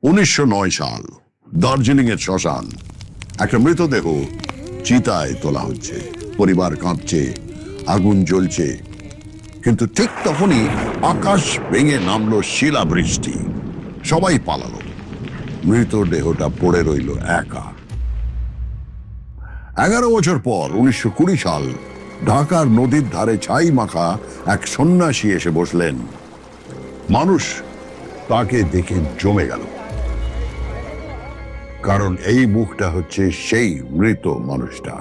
1909 সাল, দার্জিলিং এর শ্মশান। একটা মৃতদেহ চিতায় তোলা হচ্ছে, পরিবার কাঁদছে, আগুন জ্বলছে, কিন্তু ঠিক তখনই আকাশ ভেঙে নামলো শিলাবৃষ্টি। সবাই পালালো, মৃতদেহটা পড়ে রইল একা। 11 বছর পর 1920 সাল, ঢাকার নদীর ধারে ছাই মাখা এক সন্ন্যাসী এসে বসলেন। মানুষ তাকে দেখে জমে গেল, কারণ এই মুখটা হচ্ছে সেই মৃত মানুষটা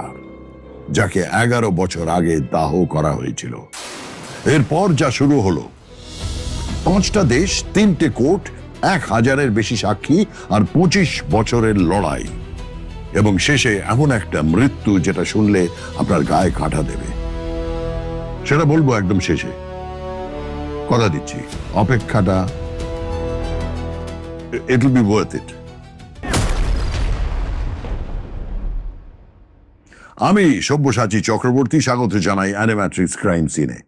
যাকে 11 বছর আগে দাহ করা হয়েছিল। এরপর যা শুরু হলো, 5টা দেশ, 3টে কোর্ট, 1000-এর বেশি সাক্ষী আর 25 বছরের লড়াই, এবং শেষে এমন একটা মৃত্যু যেটা শুনলে আপনার গায়ে কাঁটা দেবে। সেটা বলবো একদম শেষে, কথা দিচ্ছি। অপেক্ষাটা, it will be worth it. আমি সব্যসাচী চক্রবর্তী, স্বাগত জানাই অ্যানিম্যাট্রিক্স ক্রাইম সিনে।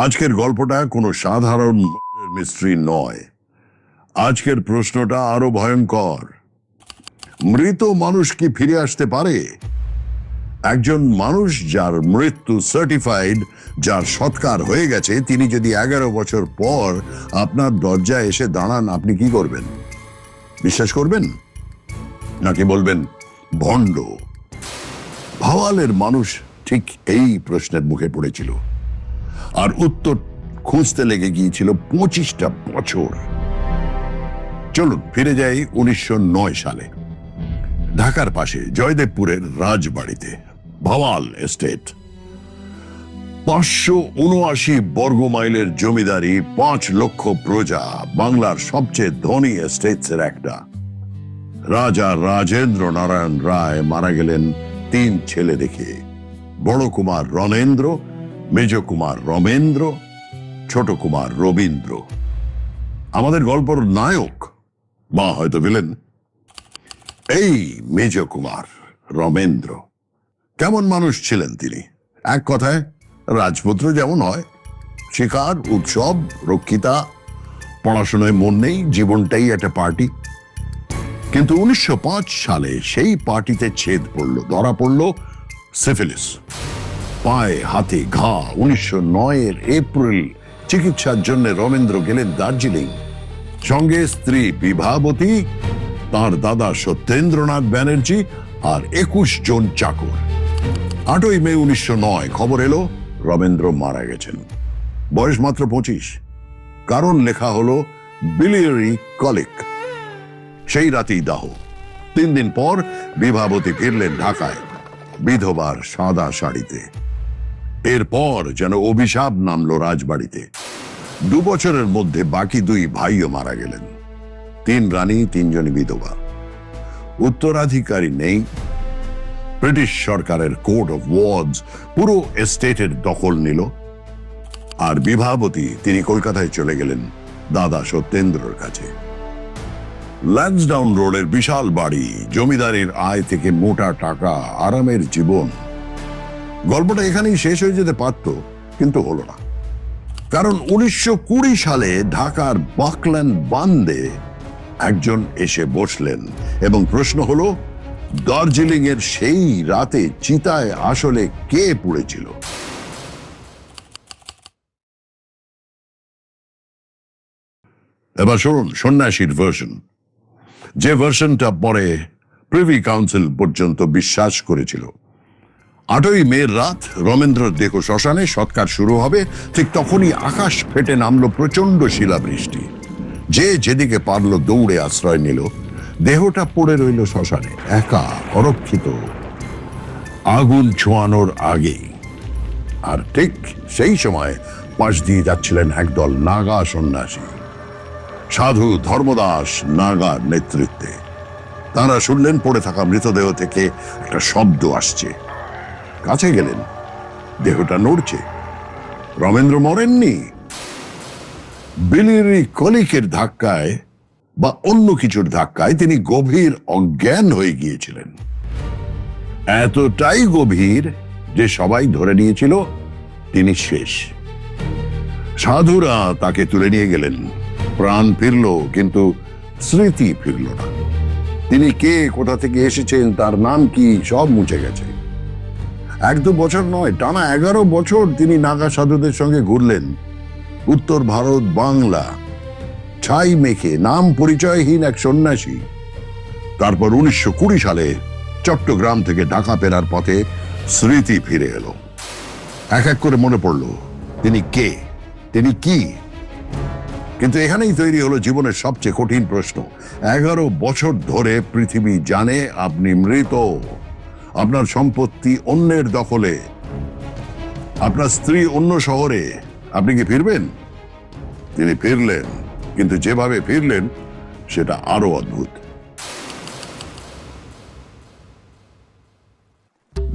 আজকের গল্পটা কোনো সাধারণ মিস্ট্রি নয়। আজকের প্রশ্নটা আরো ভয়ঙ্কর। মৃত মানুষ কি ফিরে আসতে পারে? একজন মানুষ যার মৃত্যু সার্টিফাইড, যার সৎকার হয়ে গেছে, তিনি যদি 11 বছর পর আপনার দরজায় এসে দাঁড়ান, আপনি কি করবেন? বিশ্বাস করবেন নাকি বলবেন ভণ্ড? ভাওয়ালের মানুষ ঠিক এই প্রশ্নের মুখে পড়েছিল, আর উত্তর খুঁজতে লেগে গিয়েছিল 25টা বছর। চলুন ফিরে যাই 1909 সালে। ঢাকার পাশে জয়দেবপুরের রাজবাড়িতে, ভাওয়াল এস্টেট। 579 বর্গমাইলের জমিদারি, 5 লক্ষ প্রজা, বাংলার সবচেয়ে ধনী এস্টেটসের একটা। রাজা রাজেন্দ্র নারায়ণ রায় মারা গেলেন 3 ছেলে রেখে। বড় কুমার রণেন্দ্র, মেজ কুমার রমেন্দ্র, ছোট কুমার রবীন্দ্র। আমাদের গল্পের নায়ক বা হয়তো ভিলেন এই মেজ কুমার রমেন্দ্র। কেমন মানুষ ছিলেন তিনি? এক কথায় রাজপুত্র যেমন হয়, শিকার, উৎসব, রক্ষিতা, পড়াশোনায় মন নেই, জীবনটাই একটা পার্টি। কিন্তু 1905 সালে সেই পার্টিতে ছেদ পড়ল, ধরা পড়ল সিফিলিস। পায়ে হাতে ঘা। 1909 এপ্রিল চিকিৎসার জন্য রমেন্দ্র গেলেন দার্জিলিং। সঙ্গে স্ত্রী বিভাবতী, তার দাদা সত্যেন্দ্রনাথ ব্যানার্জি আর 21 জন চাকর। 8ই মে 1909 খবর এলো রমেন্দ্র মারা গেছেন। বয়স মাত্র 25। কারণ লেখা হলো বিলিয়ারি কলিক। সেই রাতেই দাহ। 3 দিন পর বিভাবতী ফিরলেন ঢাকায়, বিধবার সাদা শাড়িতে। এরপর যেন অভিশাপ নামলো রাজবাড়িতে। 2 বছরের মধ্যে বাকি 2 ভাইও মারা গেলেন। 3 রানী, 3 জনই বিধবা। উত্তরাধিকারী নেই। ব্রিটিশ সরকারের কোর্ট অফ ওয়ার্ডস পুরো এস্টেটের দখল নিল। আর বিভাবতী, তিনি কলকাতায় চলে গেলেন দাদা সত্যেন্দ্রর কাছে। ল্যান্সডাউন রোডের বিশাল বাড়ি, জমিদারের আয় থেকে মোটা টাকা, আরামের জীবন। গল্পটা এখানেই শেষ হয়ে যেতে পারত, কিন্তু হলো না। কারণ 1920 সালে ঢাকার বাকল্যান্ড বান্দে একজন এসে বসলেন, এবং প্রশ্ন হলো, দার্জিলিং এর সেই রাতে চিতায় আসলে কে পুড়েছিল? এবার শুনুন সন্ন্যাসীর ভার্সন, যে ভার্সনটা পরে প্রিভি কাউন্সিল পর্যন্ত বিশ্বাস করেছিল। 8ই মে রাত, রমেন্দ্র দেহ শ্মশানে, সৎকার শুরু হবে। ঠিক তখনই আকাশ ফেটে নামলো প্রচন্ড শিলাবৃষ্টি। যে যেদিকে পারলো দৌড়ে আশ্রয় নিল। দেহটা পড়ে রইল শ্মশানে, একা, অরক্ষিত, আগুন ছোঁয়ানোর আগেই। আর ঠিক সেই সময় পাশ দিয়ে যাচ্ছিলেন একদল নাগা সন্ন্যাসী, সাধু ধর্মদাস নাগার নেতৃত্বে। তারা শুনলেন পড়ে থাকা মৃতদেহ থেকে একটা শব্দ আসছে। কাছে গেলেন, দেহটা নড়ছে। রমেন্দ্র মরেননি, বিলিয়ারি কলিকের ধাক্কায় বা অন্য কিছুর ধাক্কায় তিনি গভীর অজ্ঞান হয়ে গিয়েছিলেন। এতটাই গভীর যে সবাই ধরে নিয়েছিল তিনি শেষ। সাধুরা তাকে তুলে নিয়ে গেলেন। প্রাণ ফিরল, কিন্তু স্মৃতি ফিরল না। তিনি কে, কোথা থেকে এসেছেন, তার নাম কি, সব মুছে গেছে। 1-2 বছর নয়, টানা 11 বছর তিনি নাগা সাধুদের সঙ্গে ঘুরলেন উত্তর ভারত, বাংলা, ছাই মেখে নাম পরিচয়হীন এক সন্ন্যাসী। তারপর 1920 সালে চট্টগ্রাম থেকে ঢাকা ফেরার পথে স্মৃতি ফিরে এলো। এক এক করে মনে পড়ল তিনি কে, তিনি কি। কিন্তু এখানেই তৈরি হলো জীবনের সবচেয়ে কঠিন প্রশ্ন। 11 বছর ধরে পৃথিবী জানে আপনি মৃত, আপনার সম্পত্তি অন্যের দখলে, আপনার স্ত্রী অন্য শহরে। আপনি কি ফিরবেন? তিনি ফিরলেন, কিন্তু যেভাবে ফিরলেন সেটা আরো অদ্ভুত।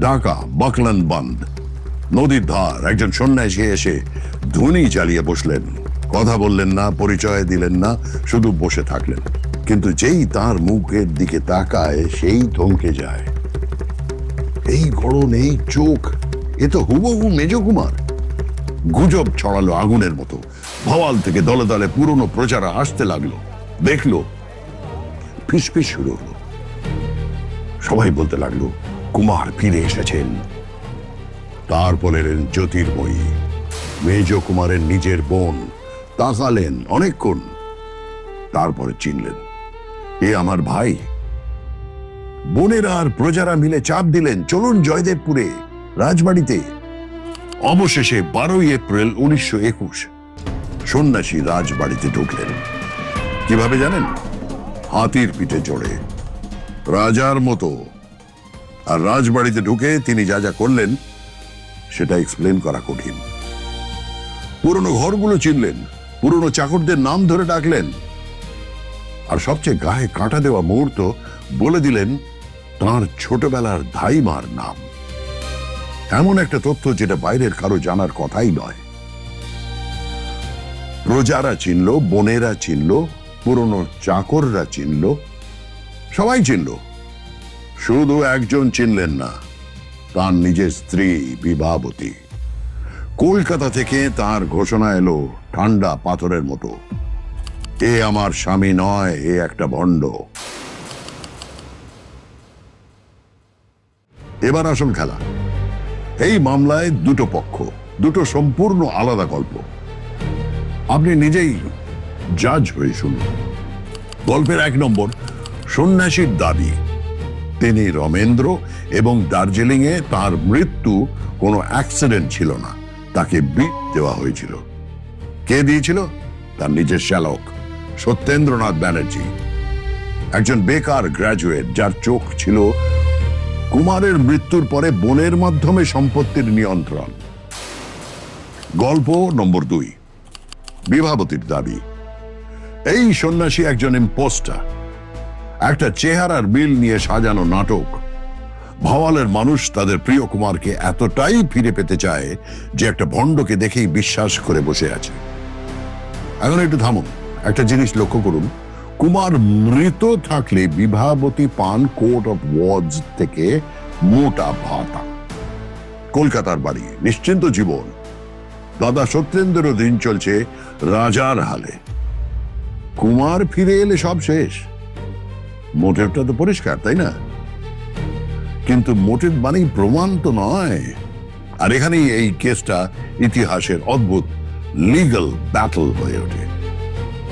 ঢাকা বাকলান বাঁধ, নদীর ধার, একজন সন্ন্যাসী এসে ধুনি জ্বালিয়ে বসলেন। কথা বললেন না, পরিচয় দিলেন না, শুধু বসে থাকলেন। কিন্তু যেই তার মুখের দিকে তাকায় সেই থমকে যায়। এই গড়ন, এই চোখ, এ তো হুবহু মেজকুমার। গুজব ছড়ালো আগুনের মতো। ভাওয়াল থেকে দলে দলে পুরনো প্রজারা আসতে লাগলো। দেখলো, ফিসফিস শুরু হলো। সবাই বলতে লাগলো কুমার ফিরে এসেছেন। তারপর এলেন জ্যোতির্ময়ী, মেজ কুমারের নিজের বোন। তাকালেন অনেকক্ষণ, তারপরে চিনলেন, এ আমার ভাই। বোনেরা আর প্রজারা মিলে চাপ দিলেন, চলুন জয়দেবপুরে, রাজবাড়িতে। অবশেষে 12 এপ্রিল 1921 সন্ন্যাসী রাজবাড়িতে ঢুকলেন। কিভাবে জানেন? হাতির পিঠে চড়ে, রাজার মতো। আর রাজবাড়িতে ঢুকে তিনি যা যা করলেন সেটা এক্সপ্লেন করা কঠিন। পুরনো ঘরগুলো চিনলেন, পুরনো চাকরদের নাম ধরে ডাকলেন, আর সবচেয়ে গায়ে কাঁটা দেওয়া মুহূর্ত, বলে দিলেন তার ছোটবেলার ধাইমার নাম। এমন একটা তথ্য যেটা বাইরের কারো জানার কথাই নয়। প্রজারা চিনল, বোনেরা চিনল, পুরনো চাকররা চিনল, সবাই চিনল। শুধু একজন চিনলেন না, তার নিজের স্ত্রী বিভাবতী। কলকাতা থেকে তার ঘোষণা এলো ঠান্ডা পাথরের মতো, এ আমার স্বামী নয়, এ একটা ভণ্ড। এবার আসল খেলা। এই মামলায় দুটো পক্ষ, দুটো সম্পূর্ণ আলাদা গল্প। আপনি নিজেই জাজ হয়ে শুনুন। গল্পের 1 নম্বর, সন্ন্যাসীর দাবি তিনি রমেন্দ্র এবং দার্জিলিং এ তার মৃত্যু কোনো অ্যাক্সিডেন্ট ছিল না, তাকে বিষ দেওয়া হয়েছিল। কে দিয়েছিল? তার নিজের শ্যালক সত্যেন্দ্রনাথ ব্যানার্জি, একজন বেকার গ্র্যাজুয়েট যার চোখ ছিল কুমারের মৃত্যুর পরে বোনের মাধ্যমে সম্পত্তির নিয়ন্ত্রণ। গল্প নম্বর 2, বিভাবতীর দাবি এই সন্ন্যাসী একজন ইম্পোস্টার, একটা চেহারার বিল নিয়ে সাজানো নাটক। ভাওয়ালের মানুষ তাদের প্রিয় কুমারকে এতটাই ফিরে পেতে চায় যে একটা ভণ্ডকে দেখেই বিশ্বাস করে বসে আছে। এখন একটু থামুন, একটা জিনিস লক্ষ্য করুন। কুমার মৃত থাকলে বিভাবতী পান কোর্ট অফ ওয়ার্ডস থেকে মোটা ভাতা, কলকাতার বাড়ি, নিশ্চিন্ত জীবন। দাদা সত্যেন্দ্রের দিন চলছে রাজার হালে। কুমার ফিরে এলে সব শেষ। মোটিভটা তো পরিষ্কার, তাই না? কিন্তু মোটিভ মানেই প্রমাণ তো নয়। আর এখানেই এই কেসটা ইতিহাসের অদ্ভুত লিগ্যাল ব্যাটল হয়ে ওঠে।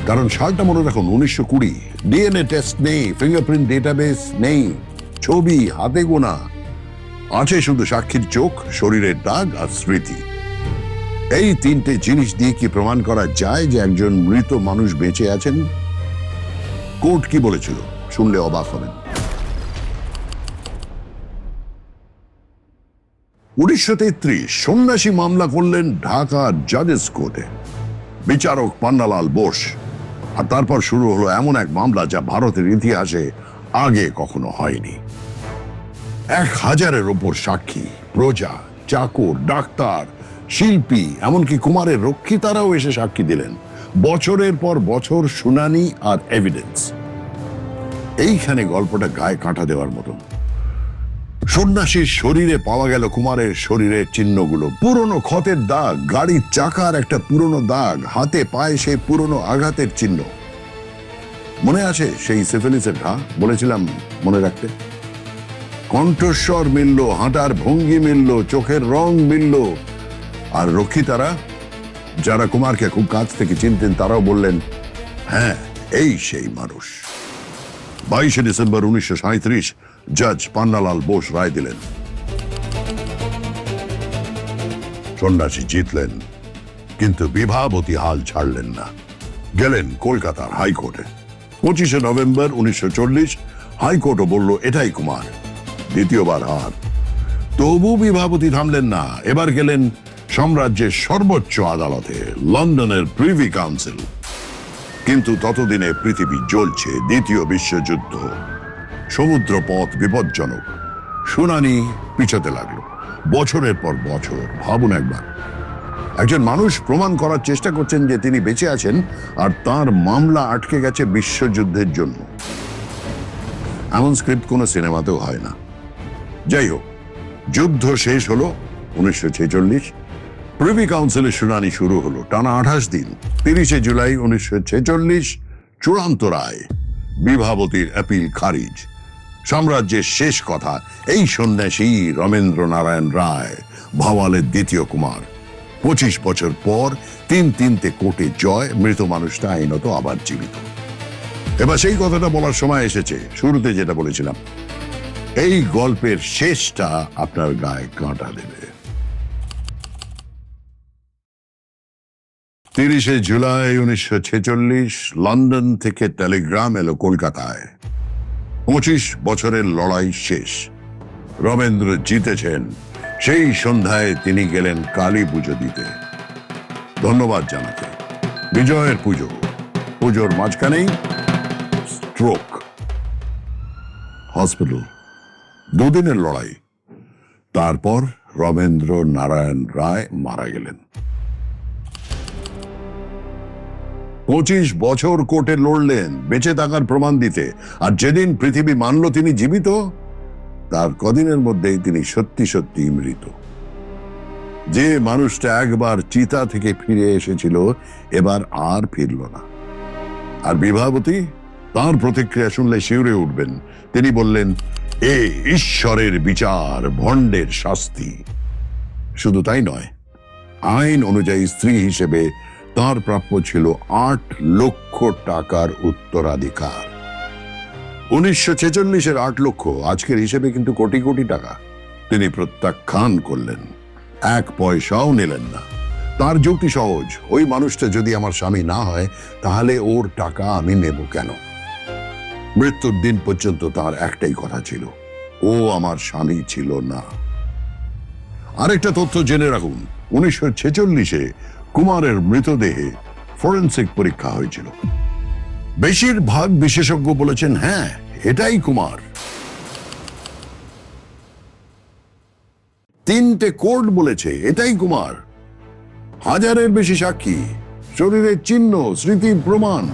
কারণ সালটা মনে রাখুন 1920। ডিএনএ টেস্ট নেই, ফিঙ্গারপ্রিন্ট ডেটাবেস নেই, ছবি হাতে গোনা, আছে শুধু সাক্ষীর চোখ, শরীরের দাগ আর স্মৃতি। এই 3টে জিনিস দিয়ে কি প্রমাণ করা যায় যে একজন মৃত মানুষ বেঁচে আছেন? কোর্ট কি বলেছিল শুনলে অবাক হবেন। 1933 সন্ন্যাসী মামলা করলেন ঢাকা জাজেস কোর্টে, বিচারক পান্নালাল বোস। আর তারপর শুরু হলো এমন এক মামলা যা ভারতের ইতিহাসে আগে কখনো হয়নি। 1000-এর ওপর সাক্ষী, প্রজা, চাকর, ডাক্তার, শিল্পী, এমনকি কুমারের রক্ষী, তারাও এসে সাক্ষী দিলেন। বছরের পর বছর শুনানি আর এভিডেন্স। এইখানে গল্পটা গায়ে কাঁটা দেওয়ার মতো। সন্ন্যাসীর শরীরে পাওয়া গেল কুমারের শরীরের চিহ্নগুলো, পুরনো ক্ষতের দাগ, গাড়ির চাকার একটা পুরনো দাগ, হাতে পায়ে সেই পুরনো আঘাতের চিহ্ন। মনে আছে সেই সিফিলিসের ঘা? বলেছিলাম মনে রাখতে। কণ্ঠস্বর মিলল, হাঁটার ভঙ্গি মিলল, চোখের রং মিলল। আর রক্ষিতারা, যারা কুমারকে খুব কাছ থেকে চিনতেন, তারাও বললেন, হ্যাঁ, এই সেই মানুষ। 22শে ডিসেম্বর 1937 জজ পান্নালাল বোস রায় দিলেন। সন্ন্যাসী জিতলেন, কিন্তু বিভাবতী হাল ছাড়লেন না। গেলেন কলকাতার হাইকোর্টে। 25শে নভেম্বর 1940 হাইকোর্টও বলল এটাই কুমার। দ্বিতীয়বার হার। তবু বিভাবতী থামলেন না। এবার গেলেন সাম্রাজ্যের সর্বোচ্চ আদালতে, লন্ডনের প্রিভি কাউন্সিল। কিন্তু ততদিনে পৃথিবী জ্বলছে, দ্বিতীয় বিশ্বযুদ্ধ। সমুদ্র পথ বিপজ্জনক। শুনানি পিছাতে লাগলো বছরের পর বছর। ভাবুন একবার, একজন মানুষ প্রমাণ করার চেষ্টা করছেন যে তিনি বেঁচে আছেন, আর তার মামলা আটকে গেছে বিশ্বযুদ্ধের জন্য। এমন স্ক্রিপ্ট কোনো সিনেমাতেও হয় না। যাই হোক, যুদ্ধ শেষ হলো 1946। প্রিভি কাউন্সিলের শুনানি শুরু হলো টানা 28 দিন। 30শে জুলাই 1946 চূড়ান্ত রায়। বিভাবতীর অ্যাপিল খারিজ। সাম্রাজ্যের শেষ কথা। এই সন্ন্যাসী রমেন্দ্র নারায়ণ রায়, ভাওয়ালের দ্বিতীয় কুমার। 25 বছর পর 3-3টে কোর্টে জয়। মৃত মানুষটা আইনত আবার জীবিত। এবার সেই কথাটা বলার সময় এসেছে। শুরুতে যেটা বলেছিলাম, এই গল্পের শেষটা আপনার গায়ে কাঁটা দেবে। 30শে জুলাই 1946 লন্ডন থেকে টেলিগ্রাম এলো কলকাতায়। 25 বছরের লড়াই শেষ। রমেন্দ্র জিতেছেন। সেই সন্ধ্যায় তিনি গেলেন কালী পুজো দিতে, ধন্যবাদ জানাতে। বিজয়ের পুজো। পুজোর মাঝখানেই স্ট্রোক। হসপিটাল। 2 দিনের লড়াই। তারপর রমেন্দ্র নারায়ণ রায় মারা গেলেন। 25 বছর কোর্টে লড়লেন বেঁচে থাকার প্রমাণ দিতে। আর যেদিন পৃথিবী মানল তিনি জীবিত, তার কদিনের মধ্যেই তিনি সত্যি সত্যি মৃত। যে মানুষটা একবার চিতা থেকে ফিরে এসেছিল, এবার আর ফিরল না। আর বিভাবতী, তার প্রতিক্রিয়া শুনলে শিউরে উঠবেন। তিনি বললেন, এ ঈশ্বরের বিচার, ভণ্ডের শাস্তি। শুধু তাই নয়, আইন অনুযায়ী স্ত্রী হিসেবে তার প্রাপ্য ছিল 8 লক্ষ টাকার উত্তরাধিকার। 1946-এর 8 লক্ষ আজকের হিসেবে কিন্তু কোটি কোটি টাকা। তিনি প্রত্যাখ্যান করলেন, 1 পয়সাও নিলেন না। তার যুক্তি সহজ, ওই মানুষটা যদি আমার স্বামী না হয়, তাহলে ওর টাকা আমি নেব কেন? মৃত্যুর দিন পর্যন্ত তার একটাই কথা ছিল, ও আমার স্বামী ছিল না। আরেকটা তথ্য জেনে রাখুন, 1946-এ কুমারের মৃতদেহে ফরেনসিক পরীক্ষা হয়েছিল। বেশিরভাগ বিশেষজ্ঞ বলেছেন, হ্যাঁ, এটাই কুমার। 3টে কোর্ট বলেছে এটাই কুমার। 1000-এর বেশি সাক্ষী, শরীরের চিহ্ন, স্মৃতির প্রমাণ।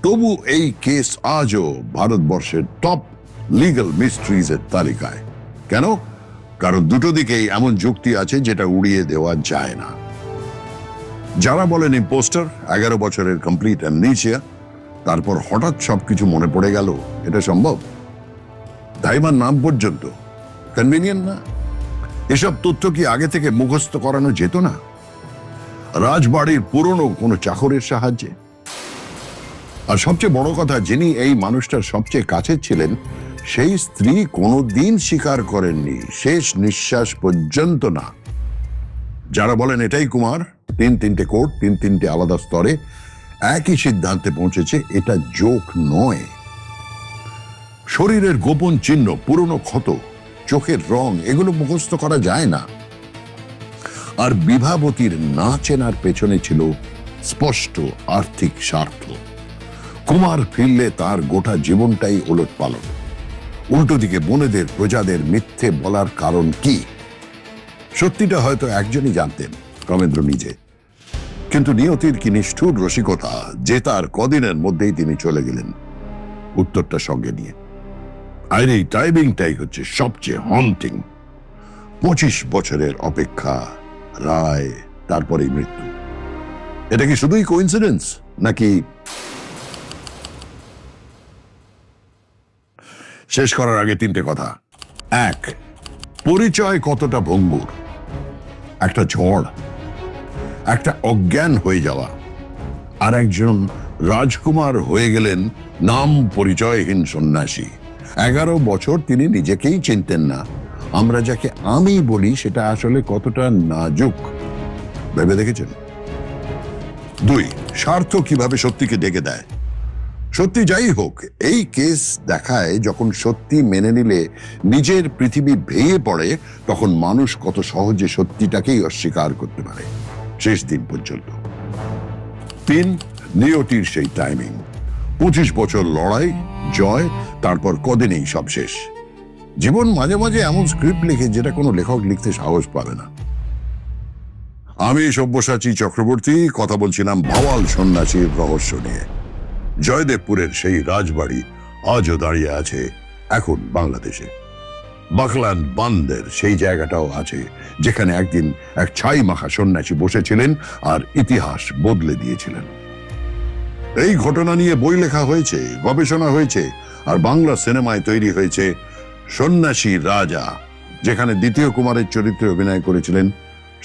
তবু এই কেস আজও ভারতবর্ষের টপ লিগ্যাল মিস্ট্রিজ এর তালিকায়। কেন? কারণ দুটো দিকেই এমন যুক্তি আছে যেটা উড়িয়ে দেওয়া যায় না। যারা বলেন ইম্পোস্টার, 11 বছরের কমপ্লিট অ্যামনেশিয়া, তারপর হঠাৎ সবকিছু মনে পড়ে গেল, এটা সম্ভব? দাইমার নাম পর্যন্ত কনভিনিয়েন্ট না? এসব তথ্য কি আগে থেকে মুখস্থ করানো যেত না? রাজবাড়ির পুরনো কোনো চাকরের সাহায্যে? আর সবচেয়ে বড় কথা, যিনি এই মানুষটার সবচেয়ে কাছে ছিলেন, সেই স্ত্রী কোনোদিন স্বীকার করেননি, শেষ নিঃশ্বাস পর্যন্ত না। যারা বলেন এটাই কুমার, 3-3টে কোর্ট, 3-3টে আলাদা স্তরে একই সিদ্ধান্তে পৌঁছেছে, এটা জোক নয়। শরীরের গোপন চিহ্ন, পুরনো ক্ষত, চোখের রং, এগুলো মুখস্থ করা যায় না। আর বিভাবতীর না চেনার পেছনে ছিল স্পষ্ট আর্থিক স্বার্থ। কুমার ফিরলে তার গোটা জীবনটাই ওলটপালট। উল্টো দিকে বোনেদের, প্রজাদের মিথ্যে বলার কারণ কি? সত্যিটা হয়তো একজনই জানতেন, রমেন্দ্র নিজে। কিন্তু নিয়তির কি নিষ্ঠুর রসিকতা যে তার কদিনের মধ্যেই তিনি চলে গেলেন উত্তরটা সঙ্গে নিয়ে। আর এই টাইমিংটাই হচ্ছে সবচেয়ে হন্টিং। 25 বছরের অপেক্ষা, রায়, তারপরে মৃত্যু। এটা কি শুধুই কোইন্সিডেন্স, নাকি শেষ করার আগে তিনটে কথা। এক, পরিচয় কতটা ভঙ্গুর, একটা ঝড়, একটা অজ্ঞান হয়ে যাওয়া, আর একজন রাজকুমার হয়ে গেলেন নাম পরিচয়হীন সন্ন্যাসী। 11 বছর তিনি নিজেকেই চিনতেন না। আমরা যাকে আমি বলি সেটা আসলে কতটা নাজুক ভেবে দেখেছেন? 2, স্বার্থ কিভাবে সত্যিকে ডেকে দেয়। সত্যি যাই হোক, এই কেস দেখায় যখন সত্যি মেনে নিলে নিজের পৃথিবী ভেঙে পড়ে, তখন মানুষ কত সহজে সত্যিটাকেই অস্বীকার করতে পারে শেষ দিন পর্যন্ত। 3, নিয়তির সেই টাইমিং। 25 বছর লড়াই, জয়, তারপর কদিনেই সব শেষ। জীবন মাঝে মাঝে এমন স্ক্রিপ্ট লিখে যেটা কোনো লেখক লিখতে সাহস পাবে না। আমি সব্যসাচী চক্রবর্তী কথা বলছিলাম ভাওয়াল সন্ন্যাসীর রহস্য নিয়ে। জয়দেবপুরের সেই রাজবাড়ি আজও দাঁড়িয়ে আছে এখন বাংলাদেশে। বাকলান বান্দের সেই জায়গাটাও আছে যেখানে একদিন এক ছাই মাখা সন্ন্যাসী বসেছিলেন আর ইতিহাস বদলে দিয়েছিলেন। এই ঘটনা নিয়ে বই লেখা হয়েছে, গবেষণা হয়েছে, আর বাংলা সিনেমায় তৈরি হয়েছে সন্ন্যাসী রাজা, যেখানে দ্বিতীয় কুমারের চরিত্রে অভিনয় করেছিলেন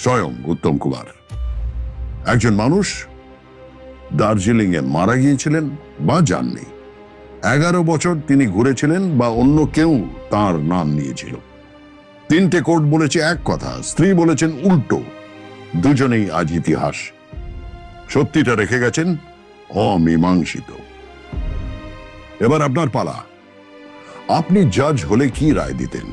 স্বয়ং উত্তম কুমার। একজন মানুষ দার্জিলিং এ মারা গিয়েছিলেন বা যাননি। 11 বছর তিনি ঘুরেছিলেন বা অন্য কেউ তার নাম নিয়েছিল। 3টে কোর্ট বলেছে এক কথা, স্ত্রী বলেছেন উল্টো। দুজনেই আজ ইতিহাস। সত্যিটা রেখে গেছেন অমীমাংসিত। এবার আপনার পালা। আপনি জাজ হলে কি রায় দিতেন?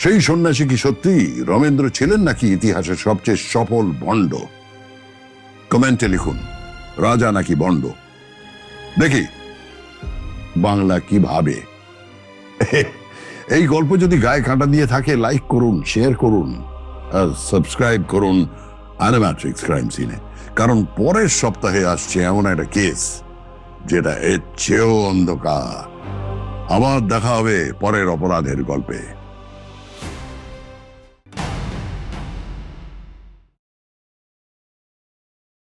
সেই সন্ন্যাসী কি সত্যি রমেন্দ্র ছিলেন নাকি ইতিহাসের সবচেয়ে সফল ভণ্ড? কমেন্টে লিখুন, রাজা নাকি ভণ্ড। দেখি বাংলা কি ভাবে। এই গল্প যদি গায়ে কাঁটা দিয়ে থাকে, লাইক করুন, শেয়ার করুন আর সাবস্ক্রাইব করুন অ্যানিম্যাট্রিক্স ক্রাইম সিনে। কারণ পরের সপ্তাহে আসছে এমন একটা কেস যেটা এর চেয়েও অন্ধকার। আবার দেখা হবে পরের অপরাধের গল্পে।